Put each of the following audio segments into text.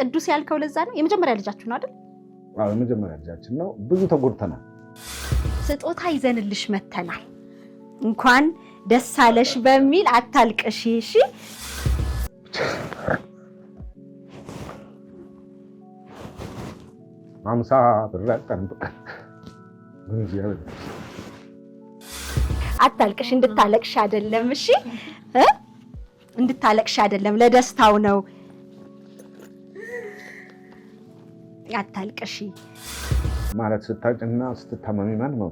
ቅዱስ ያልከው ለዛ ነው የመጀመሪያ ልጃችሁ ነው አይደል አዎ የመጀመሪያ ልጃችን ነው ብዙ ተጎድተናል ስጦታ ይዘንልሽ መተናል እንኳን ደስ አለሽ በሚል አታልቅሽ እሺ አምሳ ብራቀን አታልቅሽ እንድታለቅሽ አይደለም እሺ እንድታለቅሽ አይደለም ለደስታው ነው አታልቅሽ ማለት ስታጭና ስትታመሚ ማን ነው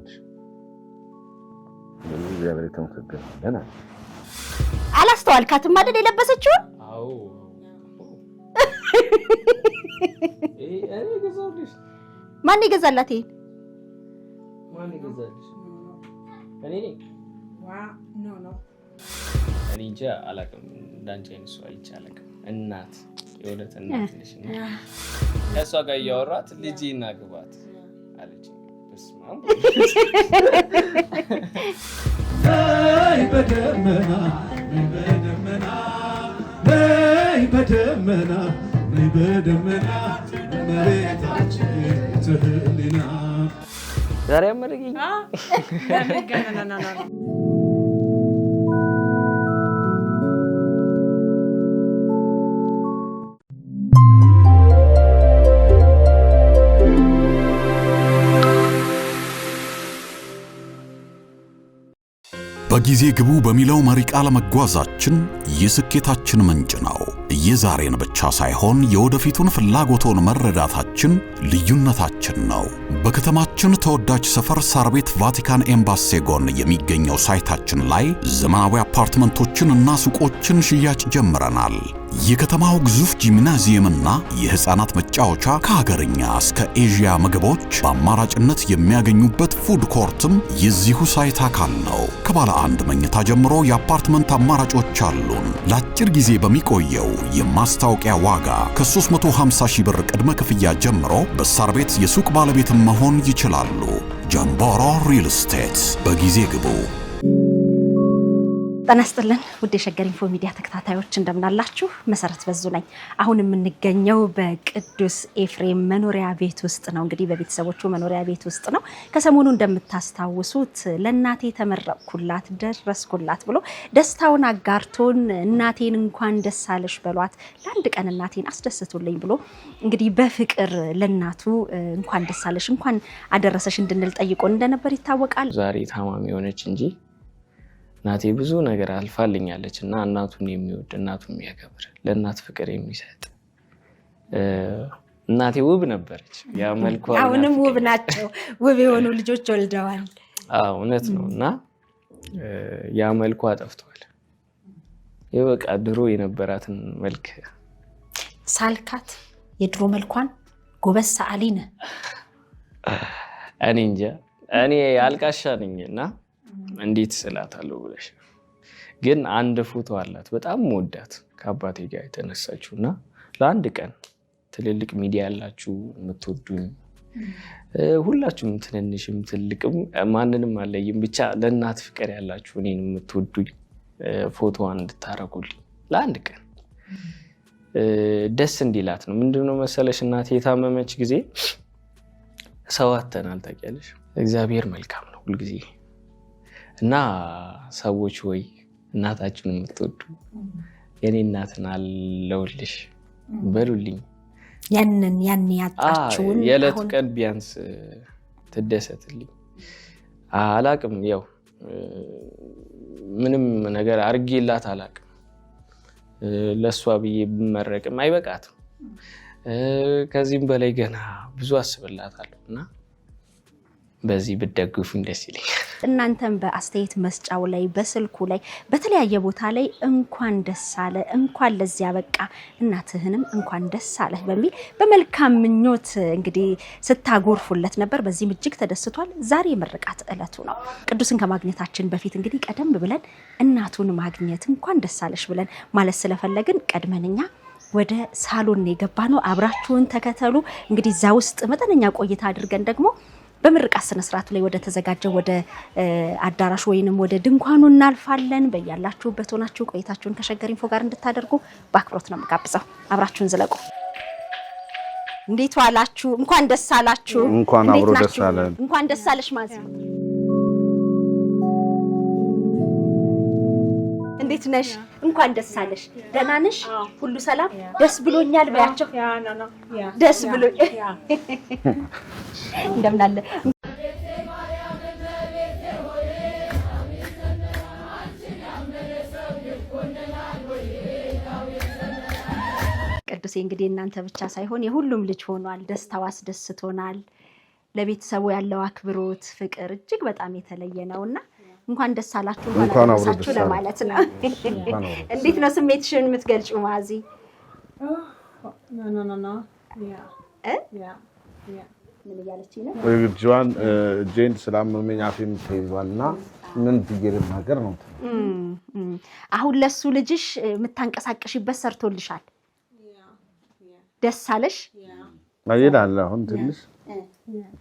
እግዚአብሔር ተመስገን ደህና አላስተዋልካትም አይደል የለበሰችው አዎ እኔ ገዛልሽ ማን ይገዛላት ይሄ ማን ይገዛልሽ እኔ ኖ እኔ እንጃ አላውቅም እንዳንቺ አይነት ሰው አይቻልም እናት የወለት እናት ነሽ እና ከሷ ጋር እያወራት ልጅ እናግባት አለች በስማም ነይ በደመና ነይ በደመና ነይ በደመና ነይ በደመና መሬታችን ትህልና ዛሬ አመረገኝ በጊዜ ግቡ በሚለው መሪ ቃል መጓዛችን የስኬታችን ምንጭ ነው። የዛሬን ብቻ ሳይሆን የወደፊቱን ፍላጎቶን መረዳታችን ልዩነታችን ነው። በከተማችን ተወዳጅ ሰፈር ሳር ቤት ቫቲካን ኤምባሲ ጎን የሚገኘው ሳይታችን ላይ ዘመናዊ አፓርትመንቶችን እና ሱቆችን ሽያጭ ጀምረናል። የከተማው ግዙፍ ጂምናዚየምና የህፃናት መጫወቻ ከሀገርኛ እስከ ኤዥያ ምግቦች በአማራጭነት የሚያገኙበት ፉድ ኮርትም የዚሁ ሳይት አካል ነው። ከባለ አንድ መኝታ ጀምሮ የአፓርትመንት አማራጮች አሉን። ለአጭር ጊዜ በሚቆየው የማስታወቂያ ዋጋ ከ350,000 ብር ቅድመ ክፍያ ጀምሮ በሳር ቤት የሱቅ ባለቤትም መሆን ይችላሉ። ጀምቦሮ ሪል ስቴት በጊዜ ግቡ። ጤና ይስጥልን ውድ የሸገር ኢንፎ ሚዲያ ተከታታዮች እንደምናላችሁ መሰረት በዙ ነኝ። አሁን የምንገኘው በቅዱስ ኤፍሬም መኖሪያ ቤት ውስጥ ነው። እንግዲህ በቤተሰቦቹ መኖሪያ ቤት ውስጥ ነው። ከሰሞኑ እንደምታስታውሱት ለእናቴ ተመረቅኩላት ደረስኩላት ብሎ ደስታውን አጋርቶን እናቴን እንኳን ደስ አለሽ በሏት ለአንድ ቀን እናቴን አስደስቱልኝ ብሎ እንግዲህ በፍቅር ለእናቱ እንኳን ደስ አለሽ እንኳን አደረሰሽ እንድንል ጠይቆን እንደነበር ይታወቃል። ዛሬ ታማሚ ሆነች እንጂ እናቴ ብዙ ነገር አልፋልኛለች እና እናቱን የሚወድ እናቱን የሚያከብር ለእናት ፍቅር የሚሰጥ እናቴ ውብ ነበረች። ያ መልኳ አሁንም ውብ ናቸው። ውብ የሆኑ ልጆች ወልደዋል። አዎ እውነት ነው። እና ያ መልኳ ጠፍቷል። የበቃ ድሮ የነበራትን መልክ ሳልካት የድሮ መልኳን ጎበዝ ሰዓሊ ነህ። እኔ እንጃ እኔ አልቃሻ ነኝና እንዴት ስላታለሁ ብለሽ ግን አንድ ፎቶ አላት በጣም ወዳት ከአባቴ ጋር የተነሳችውና ለአንድ ቀን ትልልቅ ሚዲያ ያላችሁ የምትወዱኝ ሁላችሁም ትንንሽም ትልቅም ማንንም አለይም ብቻ ለእናት ፍቅር ያላችሁ እኔን የምትወዱኝ ፎቶዋን እንድታረጉልኝ ለአንድ ቀን ደስ እንዲላት ነው። ምንድነው መሰለሽ እናቴ የታመመች ጊዜ ሰው አተናል ታውቂያለሽ። እግዚአብሔር መልካም ነው ሁልጊዜ እና ሰዎች ወይ እናታችሁን የምትወዱ የኔ እናትን አለውልሽ በሉልኝ። ያንን ያጣችውን የዕለት ቀን ቢያንስ ትደሰትልኝ። አላቅም ያው ምንም ነገር አርጌላት አላቅም። ለሷ ብዬ ብመረቅም አይበቃትም። ከዚህም በላይ ገና ብዙ አስብላታለሁና በዚህ ብትደግፉኝ ደስ ይለኛል። እናንተም በአስተያየት መስጫው ላይ በስልኩ ላይ በተለያየ ቦታ ላይ እንኳን ደስ አለ እንኳን ለዚያ በቃ እናትህንም እንኳን ደስ አለህ በሚል በመልካም ምኞት እንግዲህ ስታጎርፉለት ነበር። በዚህም እጅግ ተደስቷል። ዛሬ የምርቃት ዕለቱ ነው። ቅዱስን ከማግኘታችን በፊት እንግዲህ ቀደም ብለን እናቱን ማግኘት እንኳን ደስ አለሽ ብለን ማለት ስለፈለግን ቀድመንኛ ወደ ሳሎን የገባ ነው። አብራችሁን ተከተሉ። እንግዲህ እዛ ውስጥ መጠነኛ ቆይታ አድርገን ደግሞ በምርቃት ስነ ስርዓቱ ላይ ወደ ተዘጋጀው ወደ አዳራሽ ወይንም ወደ ድንኳኑ እናልፋለን። በያላችሁበት ሆናችሁ ቆይታችሁን ከሸገር ኢንፎ ጋር እንድታደርጉ በአክብሮት ነው የምጋብዘው። አብራችሁን ዝለቁ። እንዴት ዋላችሁ? እንኳን ደስ አላችሁ። እንኳን አብሮ ደስ አለን። እንኳን ደስ አለሽ ማዚ። እንዴት ነሽ? እንኳን ደስ አለሽ። ደህና ነሽ? ሁሉ ሰላም? ደስ ብሎኛል በያቸው። ደስ ብሎኛል። እንደምን አለ ቅዱሴ። እንግዲህ እናንተ ብቻ ሳይሆን የሁሉም ልጅ ሆኗል። ደስታው አስደስቶናል። ለቤተሰቡ ያለው አክብሮት፣ ፍቅር እጅግ በጣም የተለየ ነውና እንኳን ደስ አላችሁ እንኳን አብራችሁ ለማለት ነው። እንዴት ነው ስሜትሽን የምትገልጪው ማዚ? No. ምን እያለችኝ ነው? ጄን ስላመመኝ አፌም ተይዟልና ምን ብዬ ልናገር ነው? አሁን ለሱ ልጅሽ የምታንቀሳቀሽበት ሰርቶልሻል። ደስ አለሽ? ይላል አሁን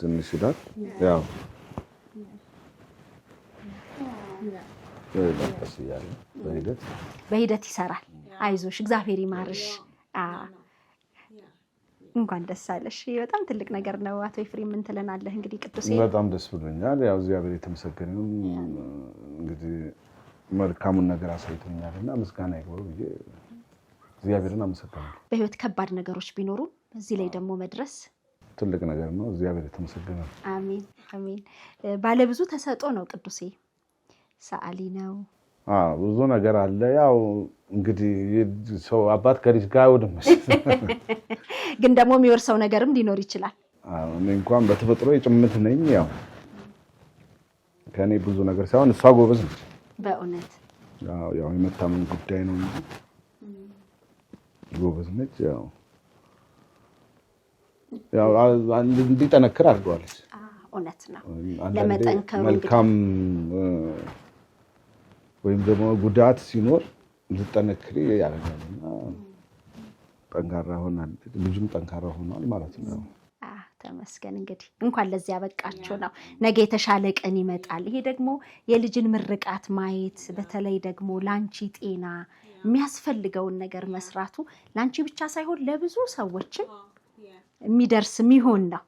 ትንሽ ይላል። ያው በሂደት ይሰራል። አይዞሽ፣ እግዚአብሔር ይማርሽ። እንኳን ደስ አለሽ። በጣም ትልቅ ነገር ነው። አቶ ኤፍሬም ምን ትለናለህ? እንግዲህ ቅዱሴ በጣም ደስ ብሎኛል። ያው እግዚአብሔር የተመሰገነ ይሁን። እንግዲህ መልካሙን ነገር አሳይቶኛልና ምስጋና ይግባው ብዬ እግዚአብሔርን አመሰግናለሁ። በህይወት ከባድ ነገሮች ቢኖሩ እዚህ ላይ ደግሞ መድረስ ትልቅ ነገር ነው። እግዚአብሔር የተመሰገነ ይሁን። አሜን አሜን። ባለብዙ ተሰጥኦ ነው ቅዱሴ። ሰዓሊ ነው። ብዙ ነገር አለ። ያው እንግዲህ ሰው አባት ከልጅ ጋር አይወድም፣ ግን ደግሞ የሚወርሰው ነገርም ሊኖር ይችላል። እኔ እንኳን በተፈጥሮ ጭምት ነኝ። ያው ከኔ ብዙ ነገር ሳይሆን እሷ ጎበዝ ነች በእውነት። ያው የመታመን ጉዳይ ነው እንጂ ጎበዝ ነች። ያው እንዲጠነክር አድርገዋለች። እውነት ነው። ለመጠንከሩ መልካም ወይም ደግሞ ጉዳት ሲኖር እንድጠነክሪ ያደርጋልና ጠንካራ ሆናል። ልጁም ጠንካራ ሆኗል ማለት ነው። ተመስገን። እንግዲህ እንኳን ለዚህ ያበቃችሁ ነው። ነገ የተሻለ ቀን ይመጣል። ይሄ ደግሞ የልጅን ምርቃት ማየት፣ በተለይ ደግሞ ላንቺ ጤና የሚያስፈልገውን ነገር መስራቱ ላንቺ ብቻ ሳይሆን ለብዙ ሰዎችም የሚደርስ የሚሆን ነው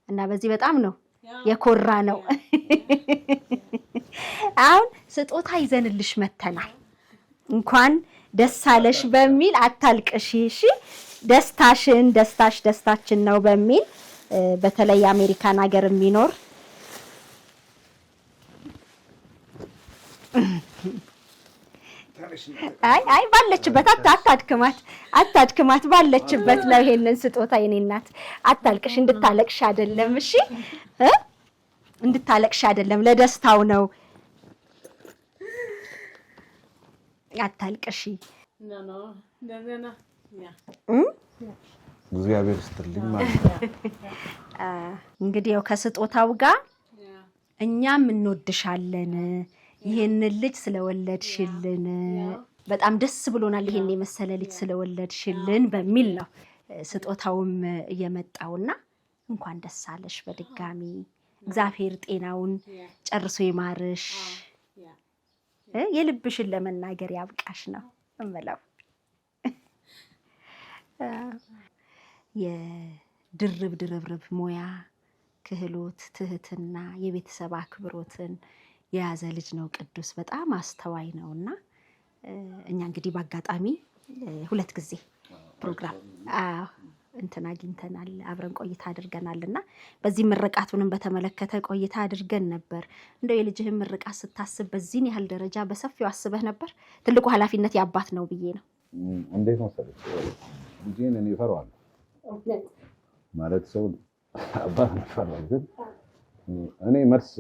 እና በዚህ በጣም ነው የኮራ ነው። አሁን ስጦታ ይዘንልሽ መተናል። እንኳን ደስ አለሽ በሚል አታልቅሺ እሺ። ደስታችን ነው በሚል በተለይ አሜሪካን ሀገር የሚኖር አይ ባለችበት አታድክማት ባለችበት ነው ይሄንን ስጦታ የኔ እናት። አታልቅሽ፣ እንድታለቅሽ አይደለም እሺ፣ እንድታለቅሽ አይደለም፣ ለደስታው ነው። አታልቅሺ። እግዚአብሔር ይስጥልኝ ማለት ነው። እንግዲህ ያው ከስጦታው ጋር እኛም እንወድሻለን፣ ይሄንን ልጅ ስለወለድሽልን በጣም ደስ ብሎናል፣ ይሄን የመሰለ ልጅ ስለወለድሽልን በሚል ነው ስጦታውም እየመጣውና እንኳን ደስ አለሽ በድጋሚ። እግዚአብሔር ጤናውን ጨርሶ ይማርሽ፣ የልብሽን ለመናገር ያብቃሽ ነው እምለው። የድርብርብ ሙያ፣ ክህሎት፣ ትህትና፣ የቤተሰብ አክብሮትን የያዘ ልጅ ነው ቅዱስ። በጣም አስተዋይ ነውና እኛ እንግዲህ በአጋጣሚ 2 ጊዜ ፕሮግራም እንትን አግኝተናል፣ አብረን ቆይታ አድርገናልና በዚህ ምርቃቱንም በተመለከተ ቆይታ አድርገን ነበር። እንደው የልጅህን ምርቃት ስታስብ በዚህን ያህል ደረጃ በሰፊው አስበህ ነበር? ትልቁ ኃላፊነት የአባት ነው ብዬ ነው። እንዴት መሰለሽ ልጄን እኔ እፈራዋለሁ ማለት ሰው አባት ነው፣ ግን እኔ መልስ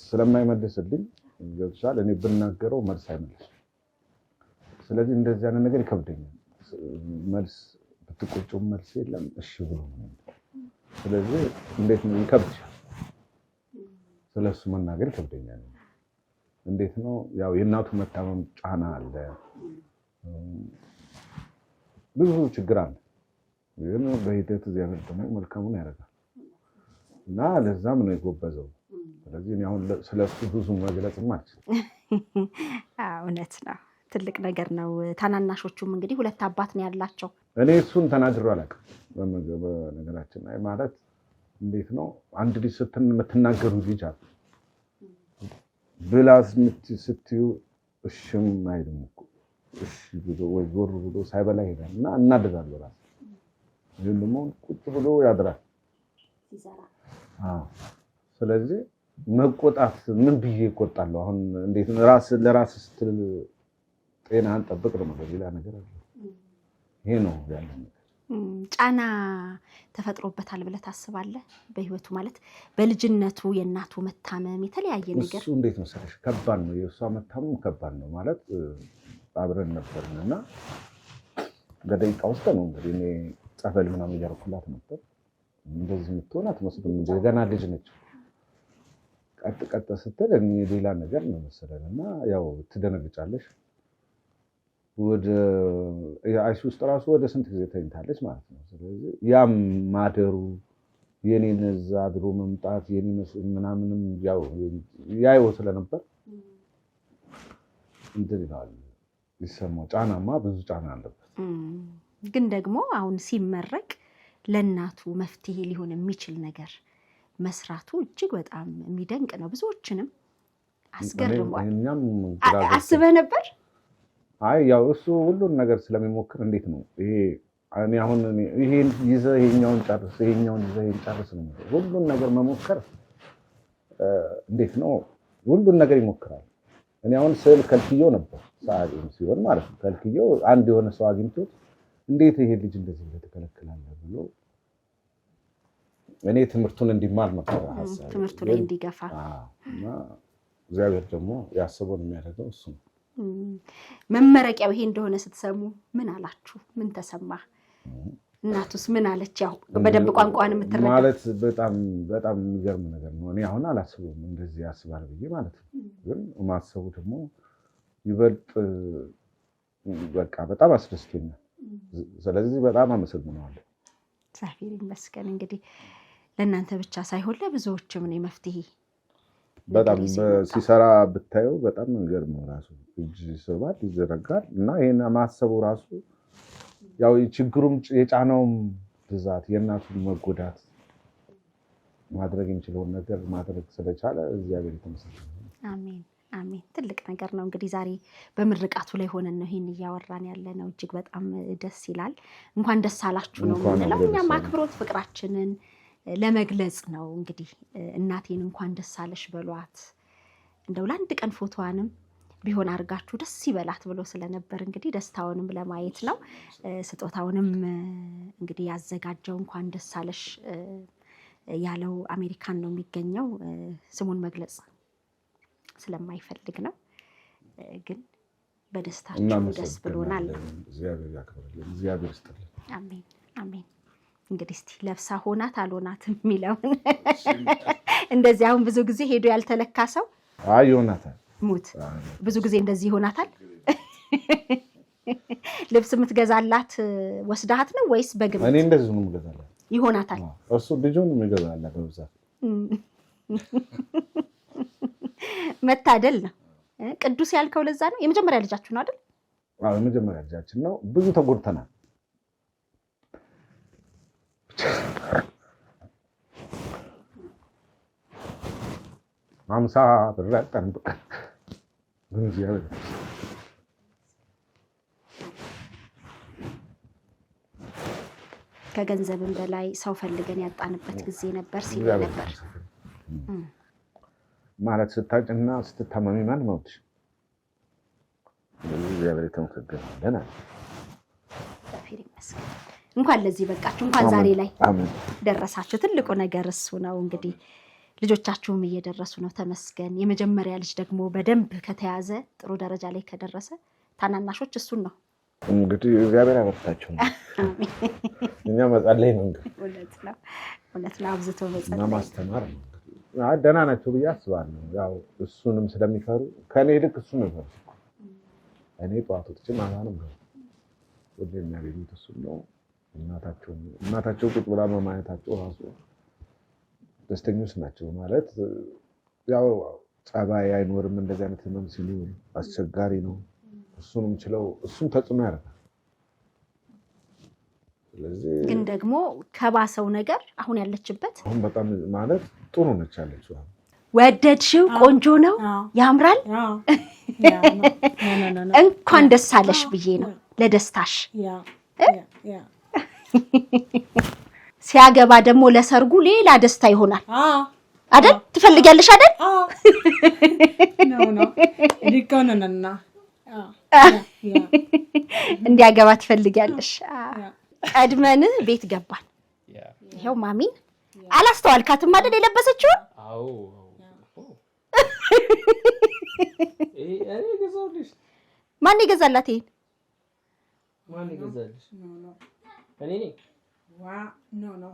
ስለማይመልስልኝ ገብቶሻል። እኔ ብናገረው መልስ አይመልስም። ስለዚህ እንደዚህ አይነት ነገር ይከብደኛል። መልስ ብትቆጪው መልስ የለም፣ እሺ ብሎ ነው። ስለዚህ እንዴት ነው ይከብድሻል። ስለሱ መናገር ይከብደኛል። እንዴት ነው ያው የእናቱ መታመም ጫና አለ፣ ብዙ ችግር አለ። ግን በሂደት እግዚአብሔር ደግሞ መልካሙን ያደርጋል እና ለዛም ነው የጎበዘው። ስለዚህ እኔ አሁን ስለሱ ብዙ መግለጽም አልችልም። እውነት ነው፣ ትልቅ ነገር ነው። ታናናሾቹም እንግዲህ 2 አባት ነው ያላቸው። እኔ እሱን ተናግሬ አላውቅም። በነገራችን ላይ ማለት እንዴት ነው አንድ ልጅ የምትናገሩ ልጅ አለ ብላስ ስትዩ እሺም አይልም እኮ እሺ ብሎ ወይ ዞር ብሎ ሳይበላ ይሄዳል እና እናደዳለሁ ራስ ግን ደግሞ ቁጭ ብሎ ያድራል ሲሰራ። ስለዚህ መቆጣት ምን ብዬ እቆጣለሁ? አሁን እንዴት ራስ ለራስ ስትል ጤናህን ጠብቅ ነው ሌላ ነገር አለ። ይሄ ነው ያለው። ጫና ተፈጥሮበታል ብለህ ታስባለህ? በህይወቱ ማለት በልጅነቱ የእናቱ መታመም የተለያየ ነገር እሱ እንዴት መሰለሽ ከባድ ነው። የእሷ መታመም ከባድ ነው ማለት አብረን ነበርንና በደቂቃ ውስጥ ነው እንግዲህ እኔ ጸበል ምናምን እያደረኩላት ነበር። እንደዚህ የምትሆን አትመስልም እንጂ ገና ልጅ ነች። ቀጥ ስትል ሌላ ነገር ነው መሰለኝ እና ያው ትደነግጫለሽ። ወደ አይሲ ውስጥ ራሱ ወደ ስንት ጊዜ ተኝታለች ማለት ነው። ስለዚህ ያም ማደሩ የኔን እዛ አድሮ መምጣት የኔ ምናምንም ያው ስለነበር እንትን ይላል ይሰማው ጫናማ ብዙ ጫና አለበት። ግን ደግሞ አሁን ሲመረቅ ለእናቱ መፍትሄ ሊሆን የሚችል ነገር መስራቱ እጅግ በጣም የሚደንቅ ነው። ብዙዎችንም አስገርሟል። አስበህ ነበር? አይ ያው እሱ ሁሉን ነገር ስለሚሞክር እንዴት ነው ይሄ እኔ አሁን ይሄን ይዘህ ይሄኛውን ጨርስ ይሄኛውን ይዘህ ይሄን ጨርስ ነው ሁሉን ነገር መሞከር እንዴት ነው ሁሉን ነገር ይሞክራል። እኔ አሁን ስዕል ከልክየው ነበር ሳይም ሲሆን ማለት ነው ከልክየው አንድ የሆነ ሰው አግኝቶት እንዴት ይሄ ልጅ እንደዚህ ተከለከላለ ብሎ እኔ ትምህርቱን እንዲማር ነበር ሐሳብ ትምህርቱ ላይ እንዲገፋ እና እግዚአብሔር ደግሞ ያሰበውን የሚያደርገው እሱ ነው። መመረቂያው ይሄ እንደሆነ ስትሰሙ ምን አላችሁ? ምን ተሰማ? እናቱስ ምን አለች? ያው በደንብ ቋንቋን የምትረዳ ማለት በጣም የሚገርም ነገር ነው። እኔ አሁን አላስበውም እንደዚህ ያስባል ብዬ ማለት ነው። ግን ማሰቡ ደግሞ ይበልጥ በቃ በጣም አስደስቶኛል። ስለዚህ በጣም አመሰግናለሁ። እግዚአብሔር ይመስገን። እንግዲህ ለእናንተ ብቻ ሳይሆን ለብዙዎችም ነው መፍትሄ በጣም ሲሰራ ብታየው በጣም የሚገርም ነው። ራሱ እጅ ይስባል ይዘረጋል እና ይሄን ማሰቡ ራሱ ያው ችግሩም የጫናውም ብዛት የእናቱን መጎዳት ማድረግ የሚችለውን ነገር ማድረግ ስለቻለ እግዚአብሔር ይመስገን። አሜን አሜን። ትልቅ ነገር ነው። እንግዲህ ዛሬ በምርቃቱ ላይ ሆነን ነው ይሄን እያወራን ያለ ነው። እጅግ በጣም ደስ ይላል። እንኳን ደስ አላችሁ ነው የምንለው። እኛም አክብሮት ፍቅራችንን ለመግለጽ ነው። እንግዲህ እናቴን እንኳን ደስ አለሽ በሏት እንደው ለአንድ ቀን ፎቶዋንም ቢሆን አድርጋችሁ ደስ ይበላት ብሎ ስለነበር እንግዲህ ደስታውንም ለማየት ነው። ስጦታውንም እንግዲህ ያዘጋጀው እንኳን ደስ አለሽ ያለው አሜሪካን ነው የሚገኘው። ስሙን መግለጽ ስለማይፈልግ ነው። ግን በደስታችሁ ደስ ብሎናል። እግዚአብሔር ያክብርልን። እግዚአብሔር ይስጥልን። አሜን አሜን። እንግዲህ እስቲ ለብሳ ሆናት አልሆናትም የሚለውን እንደዚህ አሁን ብዙ ጊዜ ሄዶ ያልተለካ ሰው አይ ይሆናታል ሙት ብዙ ጊዜ እንደዚህ ይሆናታል። ልብስ የምትገዛላት ወስዳሃት ነው ወይስ በግምት? እኔ እንደዚህ ነው የምገዛላት። ይሆናታል። እሱ ልጁን የሚገዛላት በብዛት መታደል ነው። ቅዱስ ያልከው ለዛ ነው። የመጀመሪያ ልጃችሁ ነው አይደል? አዎ የመጀመሪያ ልጃችን ነው። ብዙ ተጎድተናል። አምሳ ብር ጠንብቅ ከገንዘብም በላይ ሰው ፈልገን ያጣንበት ጊዜ ነበር ሲል ነበር። ማለት ስታጭና ስትታመሚ ማን መውትሽ እግዚአብሔር የተመሰገነ ይመስገን። እንኳን ለዚህ በቃችሁ፣ እንኳን ዛሬ ላይ ደረሳችሁ። ትልቁ ነገር እሱ ነው። እንግዲህ ልጆቻችሁም እየደረሱ ነው፣ ተመስገን። የመጀመሪያ ልጅ ደግሞ በደንብ ከተያዘ ጥሩ ደረጃ ላይ ከደረሰ ታናናሾች እሱን ነው እንግዲህ እግዚአብሔር ያበርታችሁ። እኛ መጸለይ ነው እንግዲህ እውነት ነው። አብዝቶ መጸለይ እና ማስተማር ነው። ደህና ናቸው ብዬ አስባለሁ። ያው እሱንም ስለሚፈሩ ከኔ ይልቅ እሱ ነው። እኔ ጠዋት ወጥቼ ማታ ነው ወደ የሚያገኙት እሱ ነው። እናታቸው ቁጭ ብላ በማየታቸው ራሱ ደስተኞች ናቸው። ማለት ያው ጸባይ አይኖርም እንደዚህ አይነት ህመም ሲሉ አስቸጋሪ ነው። እሱንም ችለው እሱም ተጽዕኖ ያደርጋል። ስለዚህ ግን ደግሞ ከባሰው ነገር አሁን ያለችበት አሁን በጣም ማለት ጥሩ ነች ያለችው። ወደድሽው? ቆንጆ ነው፣ ያምራል። እንኳን ደስ አለሽ ብዬ ነው ለደስታሽ። ሲያገባ ደግሞ ለሰርጉ ሌላ ደስታ ይሆናል አይደል? ትፈልጊያለሽ አይደል? እንዲያገባ ትፈልጊያለሽ? ቀድመን ቤት ገባን። ይሄው ማሚን አላስተዋልካትም አይደል? የለበሰችው አዎ እኔ ገዛውልሽ። ማን ይገዛላት? ይሄን ማን ይገዛልሽ? እኔ ነኝ። ኖ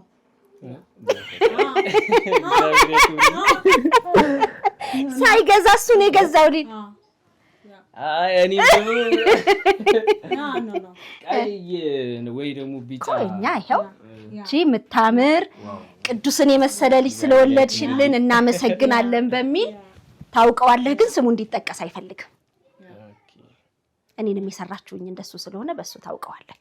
ሳይገዛ እሱ ነው የገዛውልኝ። አይ እኔ ኖ ቀይ ወይ ደግሞ ቢጫ እኛ ይሄው እቺ የምታምር ቅዱስን የመሰለ ልጅ ስለወለድሽልን እናመሰግናለን በሚል ታውቀዋለህ። ግን ስሙ እንዲጠቀስ አይፈልግም። እኔንም የሰራችሁኝ እንደሱ ስለሆነ በሱ ታውቀዋለህ።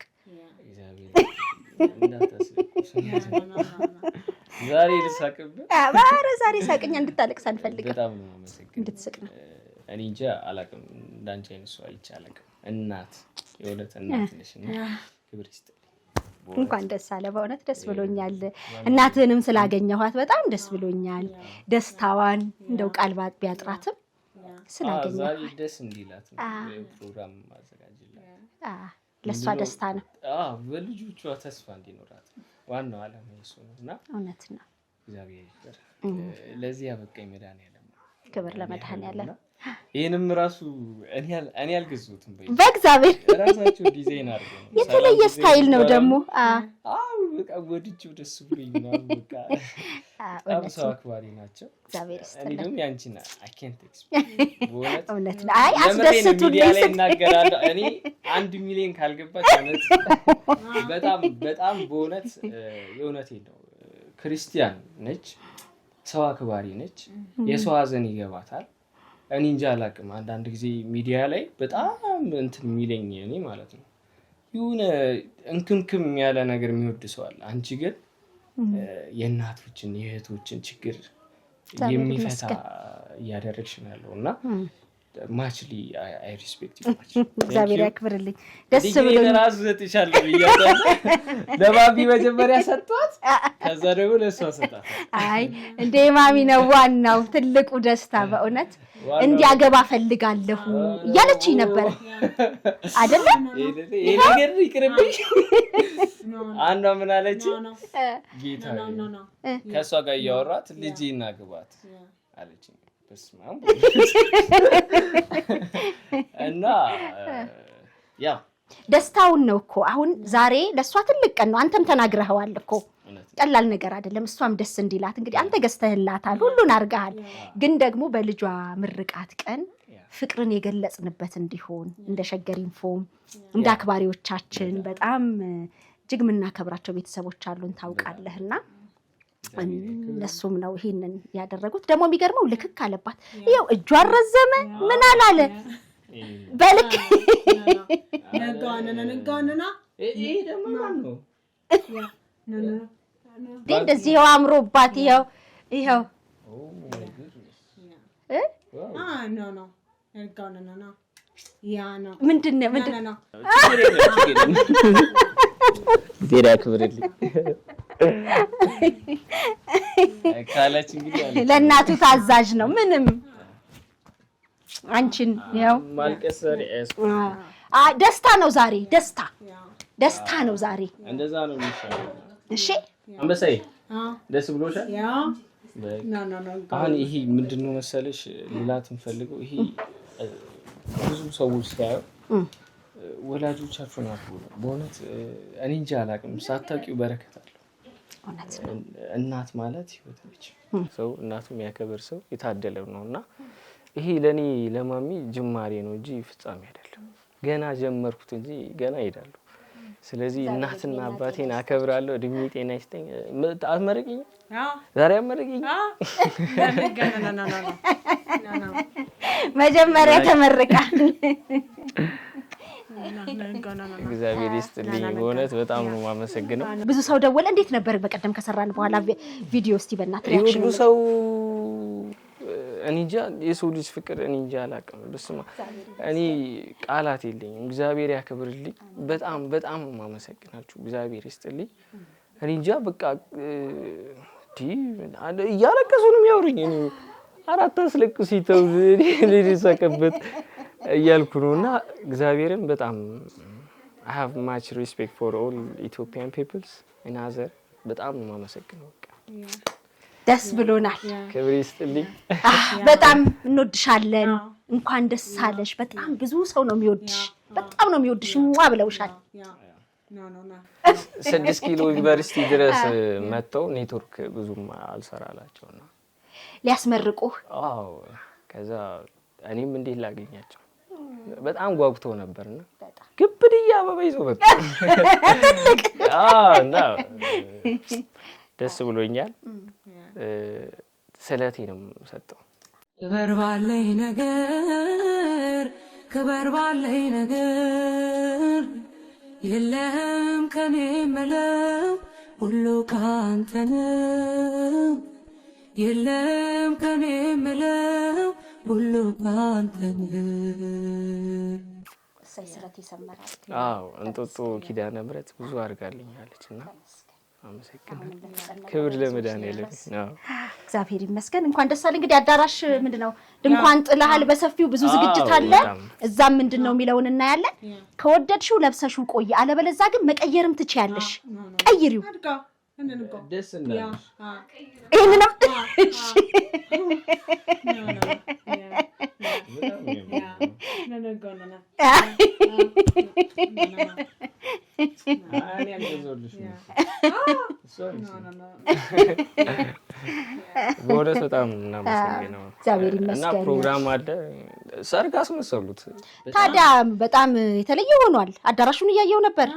ዛሬ ልሳቅብህ? አባረ ዛሬ ሳቅኛ እንድታለቅስ አልፈልግም። በጣም ነው የማመሰግነው። እንድትስቅ ነው። እኔ እንጃ አላውቅም። እንዳንቺ አይነት ሰው አይቼ አላውቅም። እናት የእውነት እናት ነሽና ክብር ይስጥልኝ። እንኳን ደስ አለ። በእውነት ደስ ብሎኛል። እናትህንም ስላገኘኋት በጣም ደስ ብሎኛል። ደስታዋን እንደው ቃል ቢያጥራትም ስላገኘኋት ዛሬ ደስ እንዲላት ፕሮግራም ማዘጋጅላት ለሷ ደስታ ነው። በልጆቿ ተስፋ እንዲኖራት ዋናው ዓላማ እሱ ነውና እውነት ነው። እግዚአብሔር ይመስገን ለዚህ ያበቃኝ መድኃኒዓለም። ክብር ለመድኃኒዓለም። ይሄንም ራሱ እኔ አልገዛሁትም። በእግዚአብሔር ራሳቸው ዲዛይን አድርገው ነው። የተለየ ስታይል ነው ደግሞ። በቃ ወድጄው ደስ ብሎኝ ነው። በቃ በጣም ሰው አክባሪ ናቸው። እግዚአብሔር ይስጥልኝ። እኔ ደግሞ ያንቺና አይ ካንት ኤክስፔክት እውነት ነው። አይ አስደስቱልኝ ላይ እናገራለሁ። እኔ 1 ሚሊዮን ካልገባች እውነት በጣም በእውነት የእውነቴን ነው። ክርስቲያን ነች፣ ሰው አክባሪ ነች፣ የሰው ሀዘን ይገባታል። እኔ እንጃ አላውቅም። አንዳንድ ጊዜ ሚዲያ ላይ በጣም እንትን የሚለኝ እኔ ማለት ነው የሆነ እንክምክም ያለ ነገር የሚወድ ሰው አለ። አንቺ ግን የእናቶችን የእህቶችን ችግር የሚፈታ እያደረግሽ ነው ያለው እና ማችሊ አይ ሪስፔክት ዩ ማች። እግዚአብሔር ያክብርልኝ። ደስ ብሎኝ ራሱ ሰጥቻለሁ ብያለሁ። ለማሚ መጀመሪያ ሰጥቷት ከዛ ደግሞ ለሷ ሰጣት። አይ እንደ ማሚ ነው ዋናው ትልቁ ደስታ። በእውነት እንዲያገባ ፈልጋለሁ እያለችኝ ነበር አይደለ? ይሄ ነገር ይቅርብኝ። አንዷ ምን አለች? ጌታ ከሷ ጋር እያወራት ልጄ እናግባት አለች። በስማም እና ያ ደስታውን ነው እኮ አሁን ዛሬ ለሷ ትልቅ ቀን ነው። አንተም ተናግረኸዋል እኮ ቀላል ነገር አይደለም። እሷም ደስ እንዲላት እንግዲህ አንተ ገዝተህላታል፣ ሁሉን አድርገሃል። ግን ደግሞ በልጇ ምርቃት ቀን ፍቅርን የገለጽንበት እንዲሆን እንደ ሸገር ኢንፎም እንደ አክባሪዎቻችን በጣም እጅግ የምናከብራቸው ቤተሰቦች አሉን ታውቃለህና እነሱም ነው ይሄንን ያደረጉት። ደግሞ የሚገርመው ልክክ አለባት። ይኸው እጇ ረዘመ ምን አላለ በልክ ነጋነና ይሄ ደግሞ ማን ነው እንደዚህ ይኸው አምሮባት ይኸው ኖ ነጋነና ያ ነው ምንድነው ዜራ ክብርልኝ ካላች እንግዲህ ለእናቱ ታዛዥ ነው። ምንም አንቺን ይኸው ማልቀሰር ደስታ ነው ዛሬ። ደስታ ነው ዛሬ። እንደዛ ነው የሚሻለው። እሺ አንበሳዬ ደስ ብሎሻል? ያ ኖ አሁን ይሄ ምንድነው መሰለሽ ልላት እንፈልገው ይሄ ብዙ ሰዎች ሲያዩ ወላጆቻችሁን አክብሩ። በእውነት እኔ እንጃ አላውቅም። ሳታውቂው በረከት አለው። እናት ማለት ህይወት ነች። ሰው እናቱ የሚያከብር ሰው የታደለ ነውና ይሄ ለኔ ለማሚ ጅማሬ ነው እንጂ ፍጻሜ አይደለም። ገና ጀመርኩት እንጂ ገና እሄዳለሁ። ስለዚህ እናትና አባቴን አከብራለሁ። እድሜ ጤና ይስጠኝ። አትመረቂኝ? ዛሬ አትመረቂኝ? መጀመሪያ ተመርቃ እግዚአብሔር ይስጥልኝ በእውነት በጣም ነው የማመሰግነው። ብዙ ሰው ደወለ። እንዴት ነበር በቀደም ከሰራን በኋላ ቪዲዮ እስቲ በእናትህ ሪአክሽን? ሁሉ ሰው እኔ እንጃ የሰው ልጅ ፍቅር እኔ እንጃ አላውቅም። በስመ አብ እኔ ቃላት የለኝም። እግዚአብሔር ያክብርልኝ። በጣም በጣም ነው የማመሰግናችሁ። እግዚአብሔር ይስጥልኝ። እኔ እንጃ በቃ እያለቀሱ ነው የሚያወሩኝ። እኔ አራት አስለቅሱ ይተው እኔ ሰከበት እያልኩ ነውና እግዚአብሔርን በጣም I have much respect for all Ethiopian peoples in Azer በጣም ነው የማመሰግነው። ደስ ብሎናል። ክብር ይስጥልኝ። በጣም እንወድሻለን። እንኳን ደስ አለሽ። በጣም ብዙ ሰው ነው የሚወድሽ። በጣም ነው የሚወድሽ። ሟ ብለውሻል። 6 ኪሎ ዩኒቨርሲቲ ድረስ መጥተው ኔትወርክ ብዙም አልሰራላቸውና ሊያስመርቁህ። አዎ ከዛ እኔም እንዴት ላገኛቸው በጣም ጓጉተው ነበርና ግብድያ አበባ ይዘው መጡ። እና ደስ ብሎኛል። ስለቴንም ሰጠው። ክበር ባለኝ ነገር የለም ከኔ መለው ሁሉ ካንተ ነው። የለም ከኔ መለው ሁሉ ካንተ ነው። ስለቴ ሰመራል። እንጦጦ ኪዳነ ምሕረት ብዙ አድርጋልኛለችና አመሰግናለሁ። ክብር ለመድኃኒዓለም። እግዚአብሔር ይመስገን። እንኳን ደስ አለ። እንግዲህ አዳራሽ ምንድነው ድንኳን ጥለሃል፣ በሰፊው ብዙ ዝግጅት አለ። እዛም ምንድነው የሚለውን እናያለን። ከወደድሽው ለብሰሽው ቆይ፣ አለበለዚያ ግን መቀየርም ትችያለሽ። ቀይሪው ደስ እንዳለሽ ይሄን ነው። በእውነት በጣም እናመሰግናለን። እግዚአብሔር ይመስገን። እና ፕሮግራም አለ። ሰርግ አስመሰሉት። ታዲያ በጣም የተለየ ሆኗል። አዳራሹን እያየው ነበር።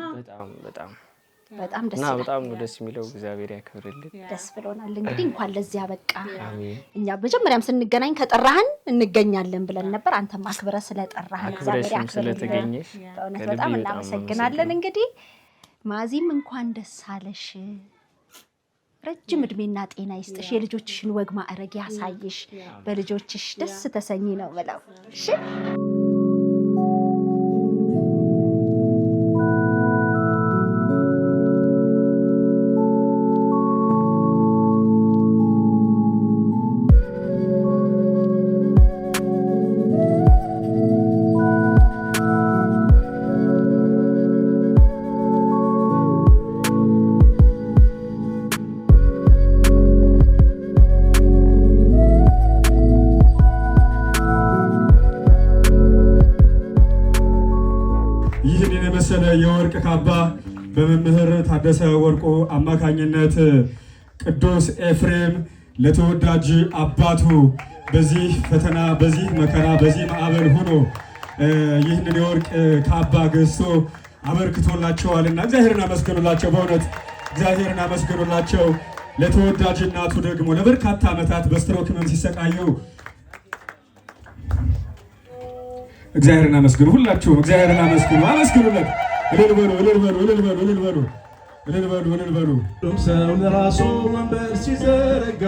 በጣም ደስ ይላል። በጣም ነው ደስ የሚለው። እግዚአብሔር ያክብርልን። ደስ ብሎናል። እንግዲህ እንኳን ለዚያ በቃ። እኛ በመጀመሪያም ስንገናኝ ከጠራህን እንገኛለን ብለን ነበር። አንተም አክብረህ ስለጠራህን እግዚአብሔር ያክብርልን። በእውነት በጣም እናመሰግናለን። እንግዲህ ማዚም እንኳን ደስ አለሽ። ረጅም እድሜና ጤና ይስጥሽ። የልጆችሽን ወግ ማዕረግ ያሳይሽ። በልጆችሽ ደስ ተሰኝ ነው ብለው። እሺ የወርቅ ካባ በመምህር ታደሰ ወርቁ አማካኝነት ቅዱስ ኤፍሬም ለተወዳጅ አባቱ በዚህ ፈተና፣ በዚህ መከራ፣ በዚህ ማዕበል ሆኖ ይህንን የወርቅ ካባ ገዝቶ አበርክቶላቸዋልና እግዚአብሔርን አመስግኑላቸው። በእውነት እግዚአብሔርን አመስግኑላቸው። ለተወዳጅ እናቱ ደግሞ ለበርካታ ዓመታት በስትሮክ ህመም ሲሰቃዩ እግዚአብሔርን አመስግኑ። ሁላችሁም እግዚአብሔርን አመስግኑ። አመስግኑለት። እልል በሉ እልል በሉ እልል በሉ እልል በሉ እልል በሉ እልል በሉ። ሰው ለራሱ ወንበር ሲዘረጋ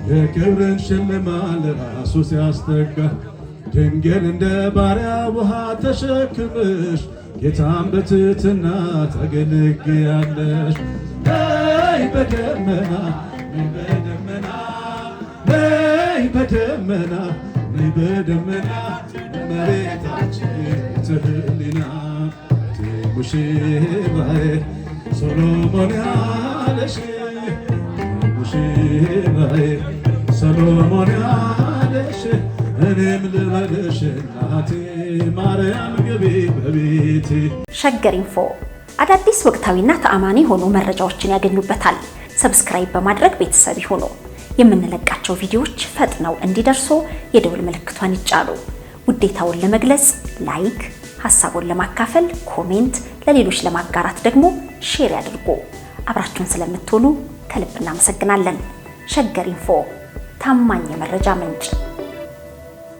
የክብርን ሽልማት ለራሱ ሲያስጠጋ ድንግል እንደ ባሪያ ውሃ ተሸክመሽ ጌታን በትሕትና ታገለግያለሽ። ነይ በደመና ነይ በደመና ነይ በደመና ነይ በደመና መሬታችን ትህሊና ሙሽራዬ ሰሎሞን ያለሽ ሙሽራዬ ሰሎሞን ያለሽ እኔም ልበልሽ እናቴ ማርያም ግቢ በቤቴ። ሸገር ኢንፎ አዳዲስ ወቅታዊና ተአማኒ የሆኑ መረጃዎችን ያገኙበታል። ሰብስክራይብ በማድረግ ቤተሰብ ይሁኑ። የምንለቃቸው ቪዲዮዎች ፈጥነው እንዲደርሱ የደወል ምልክቷን ይጫኑ። ውዴታውን ለመግለጽ ላይክ፣ ሐሳቡን ለማካፈል ኮሜንት፣ ለሌሎች ለማጋራት ደግሞ ሼር ያድርጉ። አብራችሁን ስለምትሆኑ ከልብ እናመሰግናለን። ሸገር ኢንፎ ታማኝ የመረጃ ምንጭ